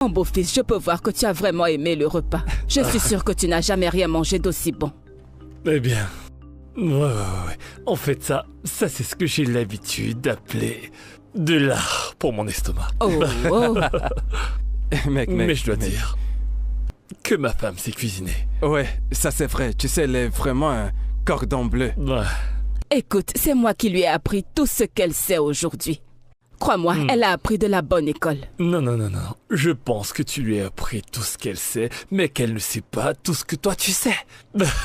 Mon beau-fils, je peux voir que tu as vraiment aimé le repas. Je suis sûre que tu n'as jamais rien mangé d'aussi bon. Eh bien, ouais. En fait, ça c'est ce que j'ai l'habitude d'appeler de l'art pour mon estomac. Oh. Mais je dois dire que ma femme sait cuisiner. Ouais, ça c'est vrai. Tu sais, elle est vraiment un cordon bleu. Ouais. Écoute, c'est moi qui lui ai appris tout ce qu'elle sait aujourd'hui. Crois-moi, elle a appris de la bonne école. Non. Je pense que tu lui as appris tout ce qu'elle sait, mais qu'elle ne sait pas tout ce que toi tu sais.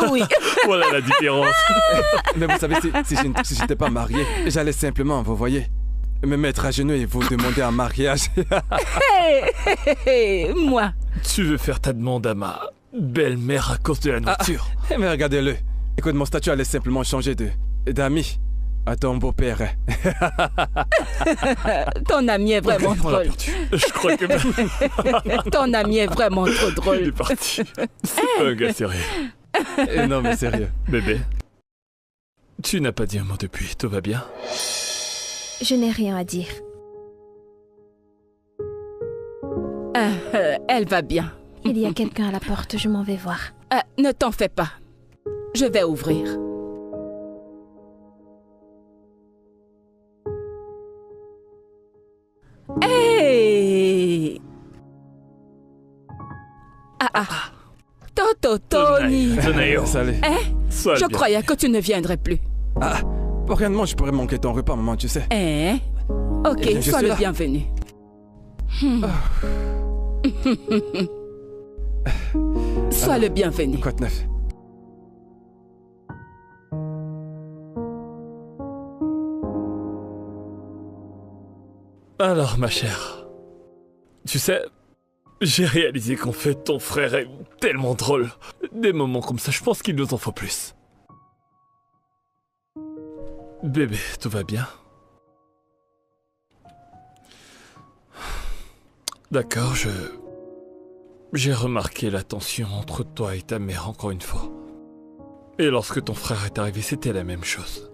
Oui. Voilà la différence. Mais vous savez, si je n'étais pas marié, j'allais simplement, vous voyez, me mettre à genoux et vous demander un mariage. Hey, moi. Tu veux faire ta demande à ma belle-mère à cause de la nourriture. Mais regardez-le. Écoute, mon statut allait simplement changer d'ami à ton beau-père. Ton ami est vraiment On l'a drôle. perdu. Je crois que... Ton ami est vraiment trop Il est drôle. parti. C'est pas un gars sérieux. Non, mais sérieux. Bébé, tu n'as pas dit un mot depuis, tout va bien? Je n'ai rien à dire. Elle va bien. Il y a quelqu'un à la porte, je m'en vais voir. Ne t'en fais pas. Je vais ouvrir. Hey! Toto Tony. Tonayo. Salut. Sois Je bien. croyais que tu ne viendrais plus. Pour rien de moi, je pourrais manquer ton repas, maman, tu sais. Ok, Eh bien, je sois suis le là. bienvenu. Sois le bienvenu. Quoi de neuf? Alors, ma chère, tu sais, j'ai réalisé qu'en fait, ton frère est tellement drôle. Des moments comme ça, je pense qu'il nous en faut plus. Bébé, tout va bien? D'accord, j'ai remarqué la tension entre toi et ta mère encore une fois. Et lorsque ton frère est arrivé, c'était la même chose.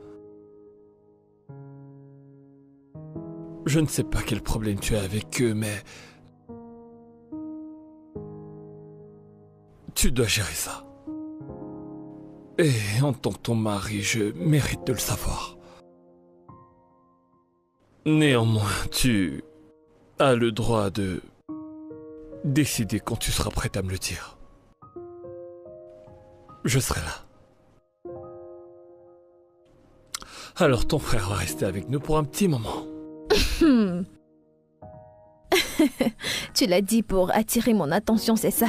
Je ne sais pas quel problème tu as avec eux, mais... tu dois gérer ça. Et en tant que ton mari, je mérite de le savoir. Néanmoins, tu as le droit de décider quand tu seras prête à me le dire. Je serai là. Alors ton frère va rester avec nous pour un petit moment. Tu l'as dit pour attirer mon attention, c'est ça?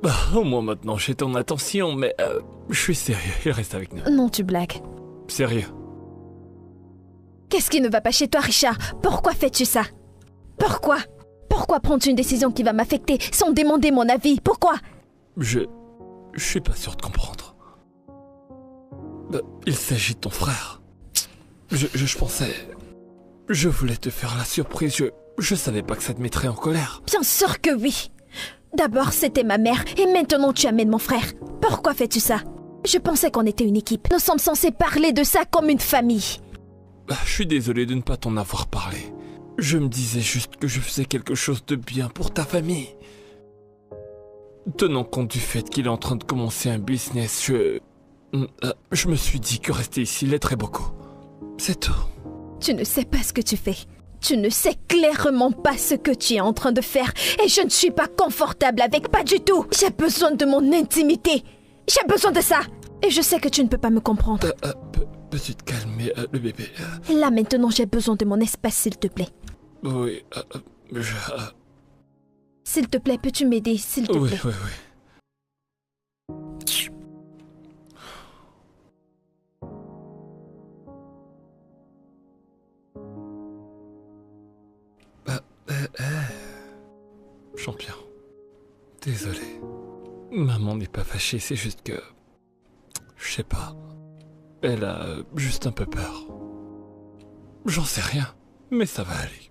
Bah, au moins maintenant j'ai ton attention, mais je suis sérieux, il reste avec nous. Non, tu blagues. Sérieux. Qu'est-ce qui ne va pas chez toi, Richard? Pourquoi fais-tu ça? Pourquoi? Pourquoi prends-tu une décision qui va m'affecter sans demander mon avis? Pourquoi? Je suis pas sûr de comprendre. Il s'agit de ton frère. Je pensais... Je voulais te faire la surprise, je savais pas que ça te mettrait en colère. Bien sûr que oui. D'abord, c'était ma mère, et maintenant tu amènes mon frère. Pourquoi fais-tu ça? Je pensais qu'on était une équipe. Nous sommes censés parler de ça comme une famille. Je suis désolé de ne pas t'en avoir parlé. Je me disais juste que je faisais quelque chose de bien pour ta famille. Tenant compte du fait qu'il est en train de commencer un business, je me suis dit que rester ici l'aiderait beaucoup. C'est tout. Tu ne sais pas ce que tu fais. Tu ne sais clairement pas ce que tu es en train de faire. Et je ne suis pas confortable avec, pas du tout. J'ai besoin de mon intimité. J'ai besoin de ça. Et je sais que tu ne peux pas me comprendre. Peux-tu te calmer, le bébé? Là maintenant, j'ai besoin de mon espace, s'il te plaît. Oui, S'il te plaît, peux-tu m'aider, s'il te oui, plaît? oui. Champion, désolé. Maman n'est pas fâchée, c'est juste que... Je sais pas. Elle a juste un peu peur. J'en sais rien, mais ça va aller.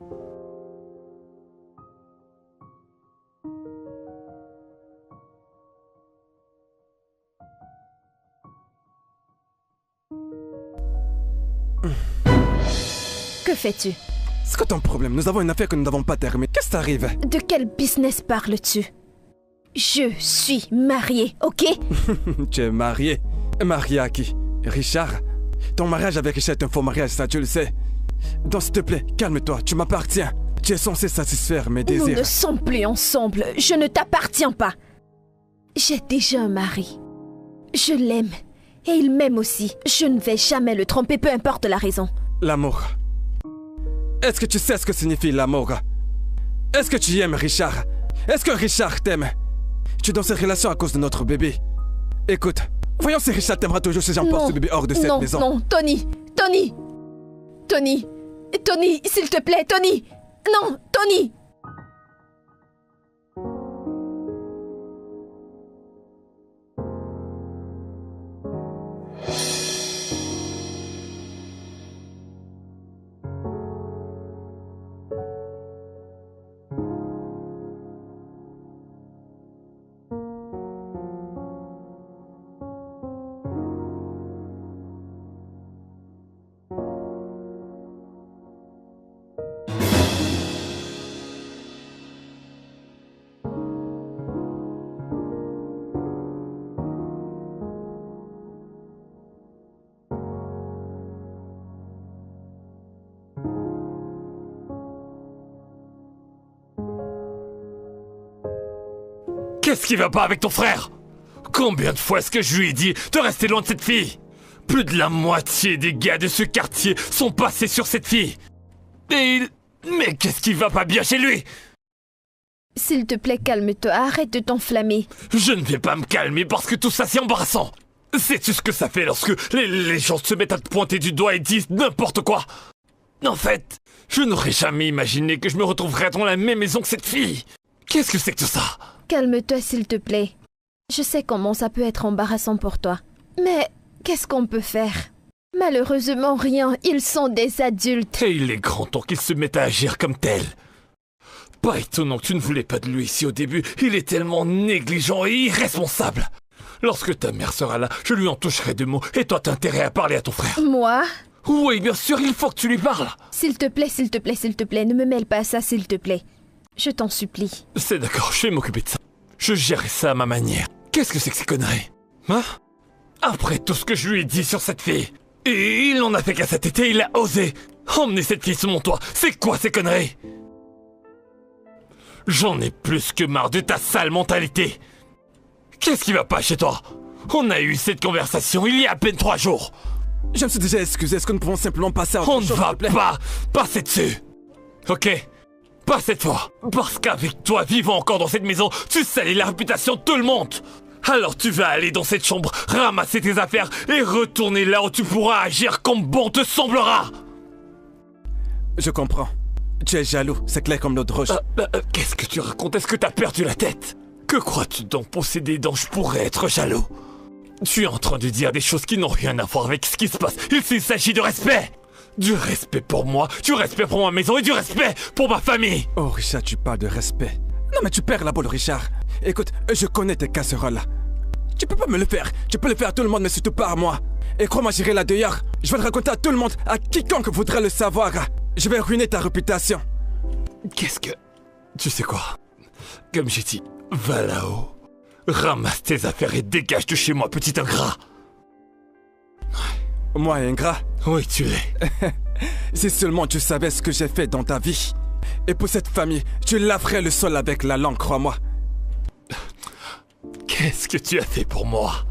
Que fais-tu? C'est quoi ton problème? Nous avons une affaire que nous n'avons pas terminée. Qu'est-ce qui t'arrive? De quel business parles-tu? Je suis mariée, ok? Tu es marié. Marié à qui? Richard? Ton mariage avec Richard est un faux mariage, ça tu le sais. Donc s'il te plaît, calme-toi, tu m'appartiens. Tu es censé satisfaire mes désirs. Nous ne sommes plus ensemble, je ne t'appartiens pas. J'ai déjà un mari. Je l'aime. Et il m'aime aussi. Je ne vais jamais le tromper, peu importe la raison. L'amour. Est-ce que tu sais ce que signifie l'amour? Est-ce que tu aimes Richard? Est-ce que Richard t'aime? Tu es dans cette relation à cause de notre bébé. Écoute, voyons si Richard t'aimera toujours si j'emporte ce bébé hors de cette maison. Non, Tony, Tony, Tony, Tony, s'il te plaît, Tony. Non, Tony. Qu'est-ce qui va pas avec ton frère? Combien de fois est-ce que je lui ai dit de rester loin de cette fille? Plus de la moitié des gars de ce quartier sont passés sur cette fille. Et il... Mais qu'est-ce qui va pas bien chez lui? S'il te plaît, calme-toi, arrête de t'enflammer. Je ne vais pas me calmer parce que tout ça c'est embarrassant. Sais-tu ce que ça fait lorsque les gens se mettent à te pointer du doigt et disent n'importe quoi? En fait, je n'aurais jamais imaginé que je me retrouverais dans la même maison que cette fille. Qu'est-ce que c'est que tout ça? Calme-toi, s'il te plaît. Je sais comment ça peut être embarrassant pour toi. Mais qu'est-ce qu'on peut faire? Malheureusement, rien. Ils sont des adultes. Et il est grand temps qu'ils se mettent à agir comme tels. Pas étonnant que tu ne voulais pas de lui ici au début. Il est tellement négligent et irresponsable. Lorsque ta mère sera là, je lui en toucherai deux mots et toi t'as intérêt à parler à ton frère. Moi? Oui, bien sûr, il faut que tu lui parles. S'il te plaît, s'il te plaît, s'il te plaît, ne me mêle pas à ça, s'il te plaît. Je t'en supplie. C'est d'accord, je vais m'occuper de ça. Je gérerai ça à ma manière. Qu'est-ce que c'est que ces conneries? Hein? Après tout ce que je lui ai dit sur cette fille. Et il n'en a fait qu'à cet été, il a osé emmener cette fille sous mon toit. C'est quoi ces conneries? J'en ai plus que marre de ta sale mentalité. Qu'est-ce qui va pas chez toi? On a eu cette conversation il y a à peine 3 jours. Je me suis déjà excusé, est-ce que nous pouvons simplement passer à autre On ne chose, va s'il te plaît? pas passer dessus. Ok? Pas cette fois. Parce qu'avec toi vivant encore dans cette maison, tu salis la réputation de tout le monde. Alors tu vas aller dans cette chambre, ramasser tes affaires et retourner là où tu pourras agir comme bon te semblera. Je comprends. Tu es jaloux, c'est clair comme l'eau de roche. Qu'est-ce que tu racontes? Est-ce que t'as perdu la tête? Que crois-tu donc posséder dont je pourrais être jaloux? Tu es en train de dire des choses qui n'ont rien à voir avec ce qui se passe. Il s'agit de respect. Du respect pour moi, du respect pour ma maison et du respect pour ma famille. Oh Richard, tu parles de respect. Non mais tu perds la boule, Richard. Écoute, je connais tes casseroles. Tu peux pas me le faire. Tu peux le faire à tout le monde, mais surtout pas à moi. Et crois-moi, j'irai là dehors. Je vais le raconter à tout le monde, à quiconque voudrait le savoir. Je vais ruiner ta réputation. Qu'est-ce que... Tu sais quoi? Comme j'ai dit, va là-haut. Ramasse tes affaires et dégage de chez moi, petit ingrat. Moi, ingrat? Oui, tu l'es. Si seulement tu savais ce que j'ai fait dans ta vie. Et pour cette famille, tu laverais le sol avec la langue, crois-moi. Qu'est-ce que tu as fait pour moi?